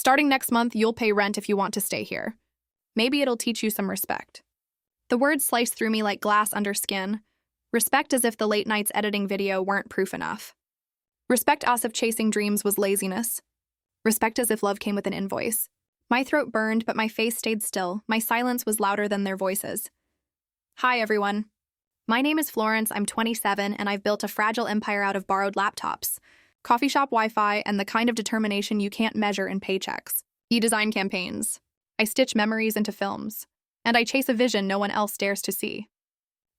Starting next month, you'll pay rent if you want to stay here. Maybe it'll teach you some respect. The words sliced through me like glass under skin. Respect as if the late nights editing video weren't proof enough. Respect as if chasing dreams was laziness. Respect as if love came with an invoice. My throat burned, but my face stayed still. My silence was louder than their voices. Hi, everyone. My name is Florence, I'm 27, and I've built a fragile empire out of borrowed laptops, coffee shop Wi-Fi, and the kind of determination you can't measure in paychecks. E-design campaigns. I stitch memories into films. And I chase a vision no one else dares to see.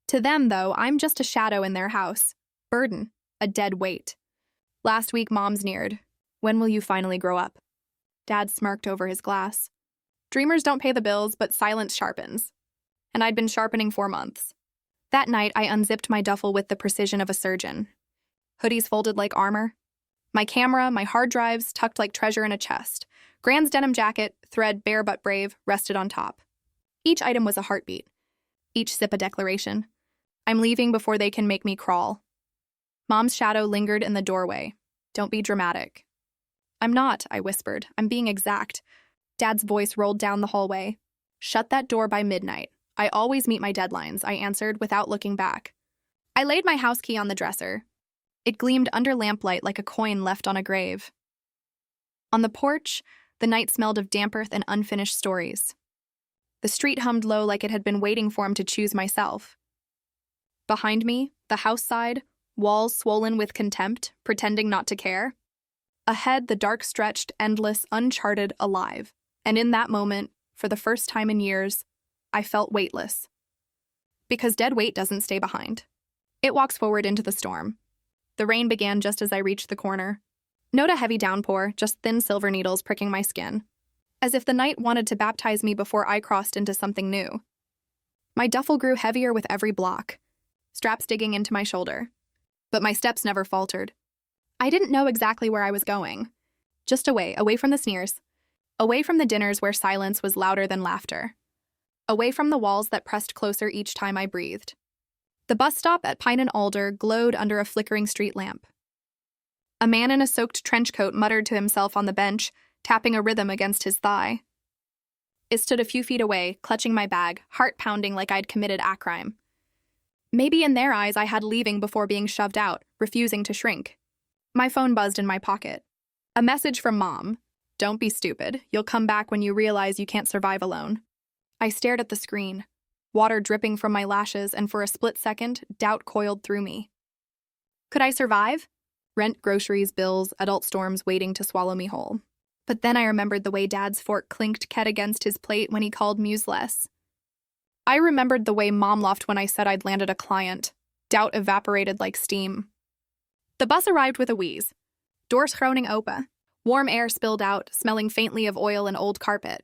To them, though, I'm just a shadow in their house. Burden. A dead weight. Last week, Mom's neared. When will you finally grow up? Dad smirked over his glass. Dreamers don't pay the bills, but silence sharpens. And I'd been sharpening for months. That night, I unzipped my duffel with the precision of a surgeon. Hoodies folded like armor. My camera, my hard drives, tucked like treasure in a chest. Grand's denim jacket, thread bare but brave, rested on top. Each item was a heartbeat. Each sip a declaration. I'm leaving before they can make me crawl. Mom's shadow lingered in the doorway. Don't be dramatic. I'm not, I whispered. I'm being exact. Dad's voice rolled down the hallway. Shut that door by midnight. I always meet my deadlines, I answered without looking back. I laid my house key on the dresser. It gleamed under lamplight like a coin left on a grave. On the porch, the night smelled of damp earth and unfinished stories. The street hummed low like it had been waiting for him to choose myself. Behind me, the house side, walls swollen with contempt, pretending not to care. Ahead, the dark stretched, endless, uncharted, alive. And in that moment, for the first time in years, I felt weightless. Because dead weight doesn't stay behind. It walks forward into the storm. The rain began just as I reached the corner. Not a heavy downpour, just thin silver needles pricking my skin. As if the night wanted to baptize me before I crossed into something new. My duffel grew heavier with every block, straps digging into my shoulder. But my steps never faltered. I didn't know exactly where I was going. Just away from the sneers. Away from the dinners where silence was louder than laughter. Away from the walls that pressed closer each time I breathed. The bus stop at Pine and Alder glowed under a flickering street lamp. A man in a soaked trench coat muttered to himself on the bench, tapping a rhythm against his thigh. It stood a few feet away, clutching my bag, heart pounding like I'd committed a crime. Maybe in their eyes I had leaving before being shoved out, refusing to shrink. My phone buzzed in my pocket. A message from Mom. Don't be stupid. You'll come back when you realize you can't survive alone. I stared at the screen, water dripping from my lashes, and for a split second, doubt coiled through me. Could I survive? Rent, groceries, bills, adult storms waiting to swallow me whole. But then I remembered the way Dad's fork clinked ket against his plate when he called museless. I remembered the way Mom laughed when I said I'd landed a client. Doubt evaporated like steam. The bus arrived with a wheeze. Doors groaning open. Warm air spilled out, smelling faintly of oil and old carpet.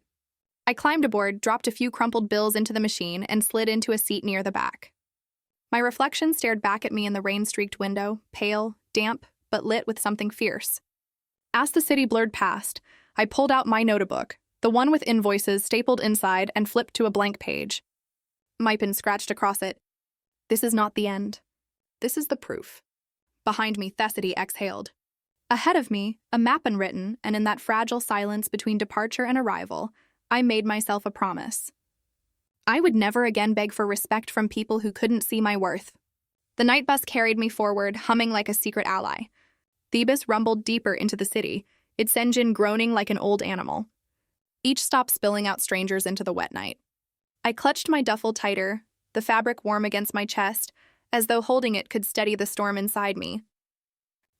I climbed aboard, dropped a few crumpled bills into the machine, and slid into a seat near the back. My reflection stared back at me in the rain-streaked window, pale, damp, but lit with something fierce. As the city blurred past, I pulled out my notebook, the one with invoices stapled inside, and flipped to a blank page. My pen scratched across it. This is not the end. This is the proof. Behind me, Thessaly exhaled. Ahead of me, a map unwritten, and in that fragile silence between departure and arrival, I made myself a promise. I would never again beg for respect from people who couldn't see my worth. The night bus carried me forward, humming like a secret ally. Thebes rumbled deeper into the city, its engine groaning like an old animal. Each stop spilling out strangers into the wet night. I clutched my duffel tighter, the fabric warm against my chest, as though holding it could steady the storm inside me.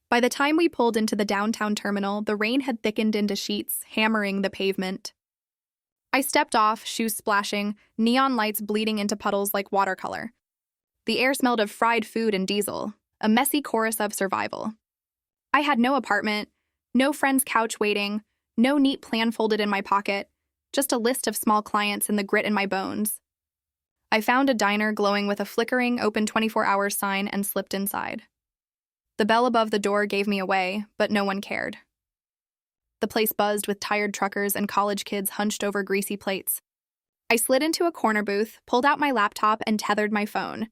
By the time we pulled into the downtown terminal, the rain had thickened into sheets, hammering the pavement. I stepped off, shoes splashing, neon lights bleeding into puddles like watercolor. The air smelled of fried food and diesel, a messy chorus of survival. I had no apartment, no friend's couch waiting, no neat plan folded in my pocket, just a list of small clients and the grit in my bones. I found a diner glowing with a flickering, open 24 hours sign and slipped inside. The bell above the door gave me away, but no one cared. The place buzzed with tired truckers and college kids hunched over greasy plates. I slid into a corner booth, pulled out my laptop, and tethered my phone.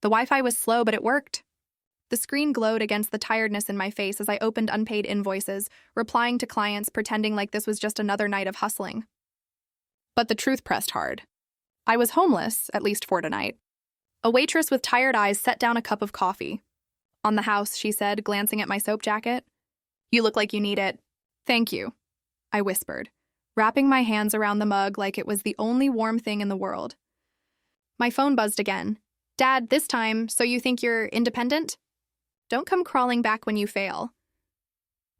The Wi-Fi was slow, but it worked. The screen glowed against the tiredness in my face as I opened unpaid invoices, replying to clients, pretending like this was just another night of hustling. But the truth pressed hard. I was homeless, at least for tonight. A waitress with tired eyes set down a cup of coffee. "On the house," she said, glancing at my soap jacket. "You look like you need it." "Thank you," I whispered, wrapping my hands around the mug like it was the only warm thing in the world. My phone buzzed again. "Dad, this time, so you think you're independent? Don't come crawling back when you fail."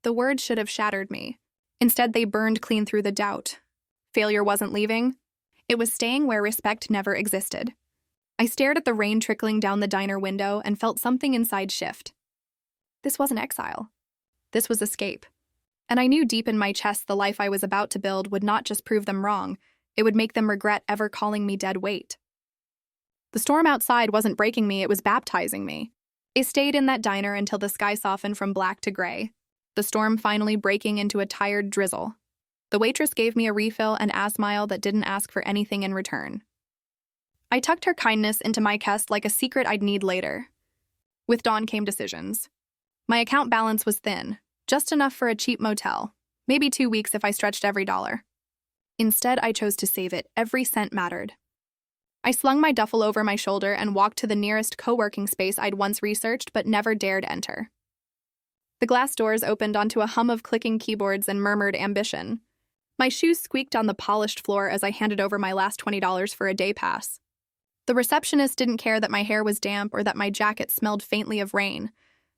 The words should have shattered me. Instead, they burned clean through the doubt. Failure wasn't leaving. It was staying where respect never existed. I stared at the rain trickling down the diner window and felt something inside shift. This wasn't exile. This was escape. And I knew deep in my chest the life I was about to build would not just prove them wrong, it would make them regret ever calling me dead weight. The storm outside wasn't breaking me, it was baptizing me. I stayed in that diner until the sky softened from black to gray, the storm finally breaking into a tired drizzle. The waitress gave me a refill and a smile that didn't ask for anything in return. I tucked her kindness into my chest like a secret I'd need later. With dawn came decisions. My account balance was thin, just enough for a cheap motel, maybe 2 weeks if I stretched every dollar. Instead, I chose to save it. Every cent mattered. I slung my duffel over my shoulder and walked to the nearest co-working space I'd once researched but never dared enter. The glass doors opened onto a hum of clicking keyboards and murmured ambition. My shoes squeaked on the polished floor as I handed over my last $20 for a day pass. The receptionist didn't care that my hair was damp or that my jacket smelled faintly of rain.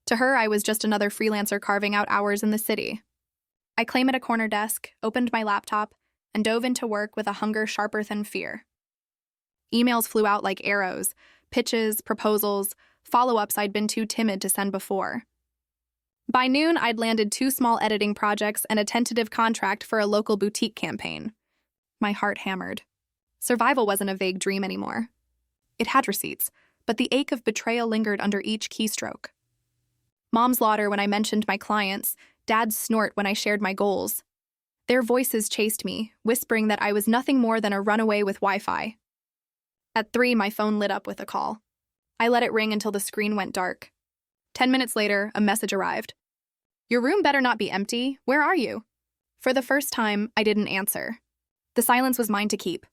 To her, I was just another freelancer carving out hours in the city. I claimed a corner desk, opened my laptop, and dove into work with a hunger sharper than fear. Emails flew out like arrows, pitches, proposals, follow-ups I'd been too timid to send before. By noon, I'd landed 2 small editing projects and a tentative contract for a local boutique campaign. My heart hammered. Survival wasn't a vague dream anymore. It had receipts, but the ache of betrayal lingered under each keystroke. Mom's laughter when I mentioned my clients, Dad's snort when I shared my goals. Their voices chased me, whispering that I was nothing more than a runaway with Wi-Fi. At 3, my phone lit up with a call. I let it ring until the screen went dark. 10 minutes later, a message arrived. "Your room better not be empty. Where are you?" For the first time, I didn't answer. The silence was mine to keep.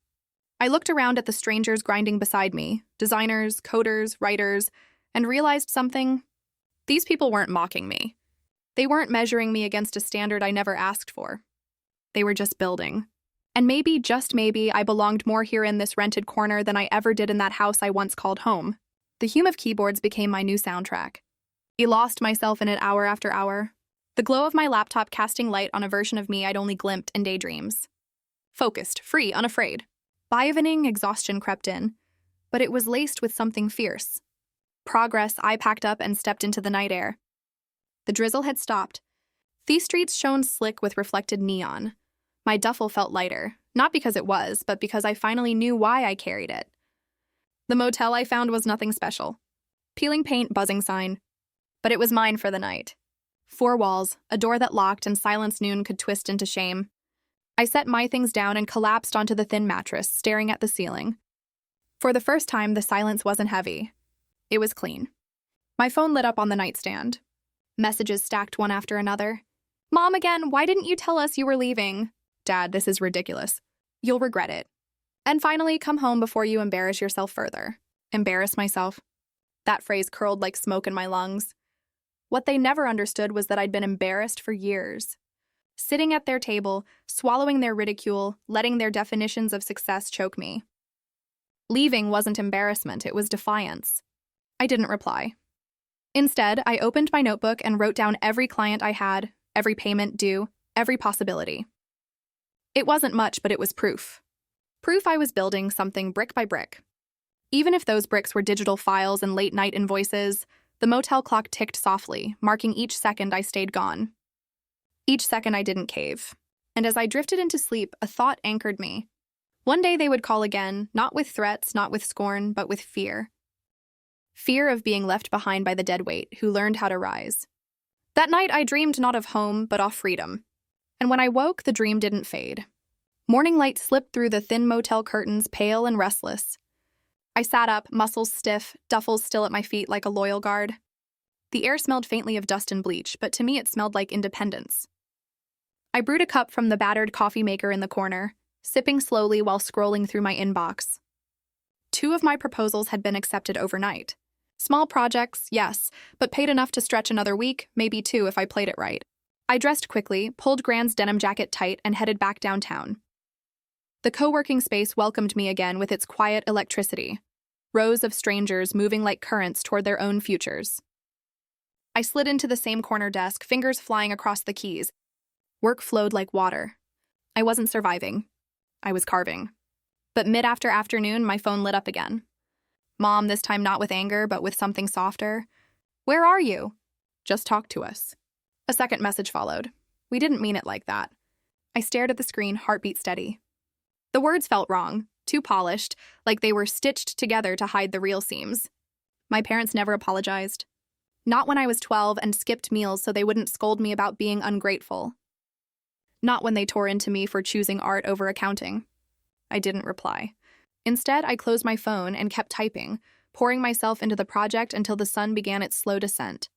I looked around at the strangers grinding beside me, designers, coders, writers, and realized something. These people weren't mocking me. They weren't measuring me against a standard I never asked for. They were just building. And maybe, just maybe, I belonged more here in this rented corner than I ever did in that house I once called home. The hum of keyboards became my new soundtrack. I lost myself in it hour after hour, the glow of my laptop casting light on a version of me I'd only glimpsed in daydreams. Focused, free, unafraid. By evening, exhaustion crept in, but it was laced with something fierce. Progress, I packed up and stepped into the night air. The drizzle had stopped. The streets shone slick with reflected neon. My duffel felt lighter, not because it was, but because I finally knew why I carried it. The motel I found was nothing special. Peeling paint, buzzing sign. But it was mine for the night. 4 walls, a door that locked and silence noon could twist into shame. I set my things down and collapsed onto the thin mattress, staring at the ceiling. For the first time, the silence wasn't heavy. It was clean. My phone lit up on the nightstand. Messages stacked one after another. "Mom again, why didn't you tell us you were leaving?" "Dad, this is ridiculous. You'll regret it." And finally, "Come home before you embarrass yourself further." Embarrass myself? That phrase curled like smoke in my lungs. What they never understood was that I'd been embarrassed for years. Sitting at their table, swallowing their ridicule, letting their definitions of success choke me. Leaving wasn't embarrassment, it was defiance. I didn't reply. Instead, I opened my notebook and wrote down every client I had, every payment due, every possibility. It wasn't much, but it was proof. Proof I was building something brick by brick. Even if those bricks were digital files and late-night invoices, the motel clock ticked softly, marking each second I stayed gone. Each second I didn't cave. And as I drifted into sleep, a thought anchored me. One day they would call again, not with threats, not with scorn, but with fear. Fear of being left behind by the deadweight who learned how to rise. That night I dreamed not of home, but of freedom. And when I woke, the dream didn't fade. Morning light slipped through the thin motel curtains, pale and restless. I sat up, muscles stiff, duffels still at my feet like a loyal guard. The air smelled faintly of dust and bleach, but to me it smelled like independence. I brewed a cup from the battered coffee maker in the corner, sipping slowly while scrolling through my inbox. 2 of my proposals had been accepted overnight. Small projects, yes, but paid enough to stretch another week, maybe 2 if I played it right. I dressed quickly, pulled Grand's denim jacket tight, and headed back downtown. The co-working space welcomed me again with its quiet electricity, rows of strangers moving like currents toward their own futures. I slid into the same corner desk, fingers flying across the keys. Work flowed like water. I wasn't surviving. I was carving. But mid-afternoon, my phone lit up again. Mom, this time not with anger, but with something softer. "Where are you?" "Just talk to us." A second message followed. "We didn't mean it like that." I stared at the screen, heartbeat steady. The words felt wrong, too polished, like they were stitched together to hide the real seams. My parents never apologized. Not when I was 12 and skipped meals so they wouldn't scold me about being ungrateful. Not when they tore into me for choosing art over accounting. I didn't reply. Instead, I closed my phone and kept typing, pouring myself into the project until the sun began its slow descent.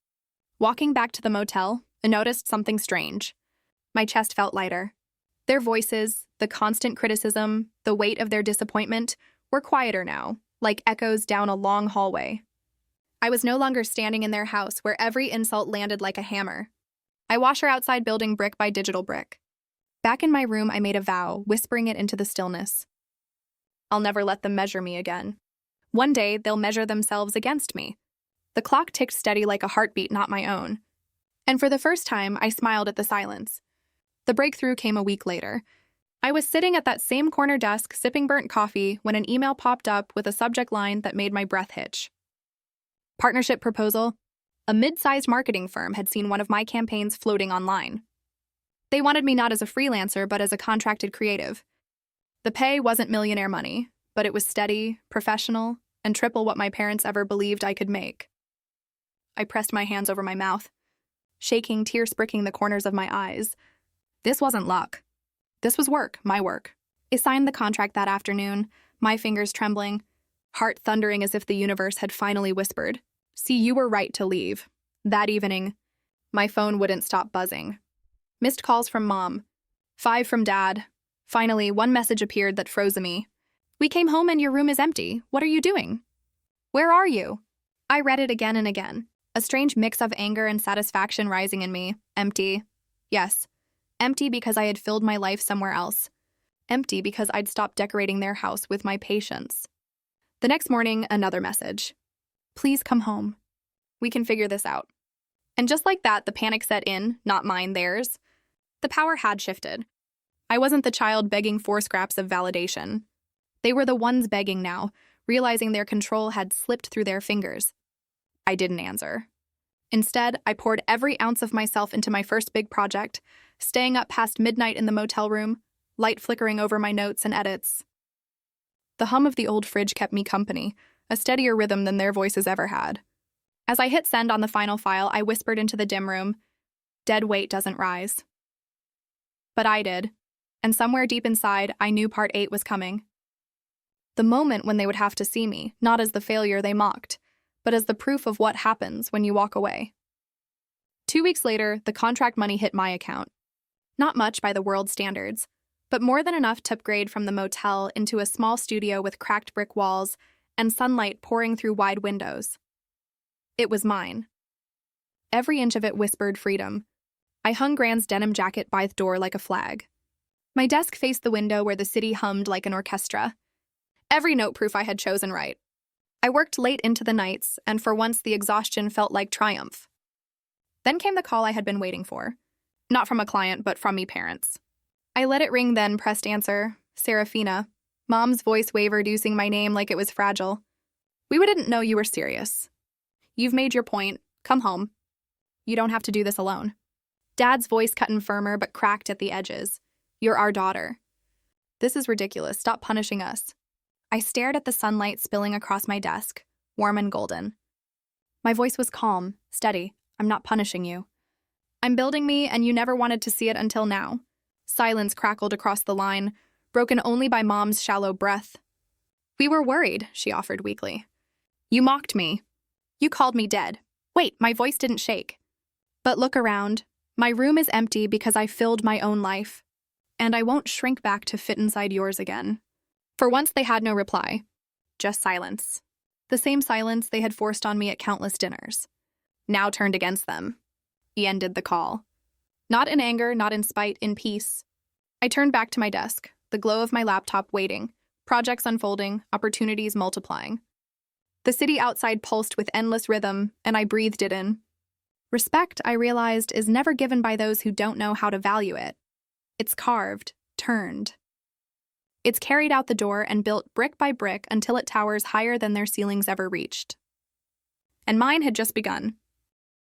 Walking back to the motel, I noticed something strange. My chest felt lighter. Their voices, the constant criticism, the weight of their disappointment, were quieter now, like echoes down a long hallway. I was no longer standing in their house where every insult landed like a hammer. I watched her outside building brick by digital brick. Back in my room, I made a vow, whispering it into the stillness. I'll never let them measure me again. One day, they'll measure themselves against me. The clock ticked steady like a heartbeat not my own. And for the first time, I smiled at the silence. The breakthrough came a week later. I was sitting at that same corner desk, sipping burnt coffee, when an email popped up with a subject line that made my breath hitch. Partnership proposal. A mid-sized marketing firm had seen one of my campaigns floating online. They wanted me not as a freelancer, but as a contracted creative. The pay wasn't millionaire money, but it was steady, professional, and triple what my parents ever believed I could make. I pressed my hands over my mouth, shaking, tears pricking the corners of my eyes. This wasn't luck. This was work, my work. I signed the contract that afternoon, my fingers trembling, heart thundering as if the universe had finally whispered, "See, you were right to leave." That evening, my phone wouldn't stop buzzing. Missed calls from Mom, 5 from Dad. Finally, one message appeared that froze me. "We came home and your room is empty. What are you doing?" "Where are you?" I read it again and again, a strange mix of anger and satisfaction rising in me. Empty. Yes, empty because I had filled my life somewhere else. Empty because I'd stopped decorating their house with my patience. The next morning, another message. "Please come home. We can figure this out." And just like that, the panic set in, not mine, theirs. The power had shifted. I wasn't the child begging for scraps of validation. They were the ones begging now, realizing their control had slipped through their fingers. I didn't answer. Instead, I poured every ounce of myself into my first big project, staying up past midnight in the motel room, light flickering over my notes and edits. The hum of the old fridge kept me company, a steadier rhythm than their voices ever had. As I hit send on the final file, I whispered into the dim room, "Dead weight doesn't rise." But I did, and somewhere deep inside, I knew part 8 was coming. The moment when they would have to see me, not as the failure they mocked, but as the proof of what happens when you walk away. 2 weeks later, the contract money hit my account. Not much by the world's standards, but more than enough to upgrade from the motel into a small studio with cracked brick walls and sunlight pouring through wide windows. It was mine. Every inch of it whispered freedom. I hung Grand's denim jacket by the door like a flag. My desk faced the window where the city hummed like an orchestra. Every note proof I had chosen right. I worked late into the nights, and for once the exhaustion felt like triumph. Then came the call I had been waiting for. Not from a client, but from me parents. I let it ring, then pressed answer. Serafina. Mom's voice wavered, using my name like it was fragile. "We didn't know you were serious. You've made your point. Come home. You don't have to do this alone." Dad's voice cut in firmer but cracked at the edges. "You're our daughter. This is ridiculous. Stop punishing us." I stared at the sunlight spilling across my desk, warm and golden. My voice was calm, steady. "I'm not punishing you. I'm building me, and you never wanted to see it until now." Silence crackled across the line, broken only by Mom's shallow breath. "We were worried," she offered weakly. "You mocked me. You called me dead. Wait, my voice didn't shake. But look around. My room is empty because I filled my own life. And I won't shrink back to fit inside yours again. For once, they had no reply. Just silence. The same silence they had forced on me at countless dinners. Now turned against them. He ended the call. Not in anger, not in spite, in peace. I turned back to my desk, the glow of my laptop waiting, projects unfolding, opportunities multiplying. The city outside pulsed with endless rhythm, and I breathed it in. Respect, I realized, is never given by those who don't know how to value it. It's carved, turned. It's carried out the door and built brick by brick until it towers higher than their ceilings ever reached. And mine had just begun.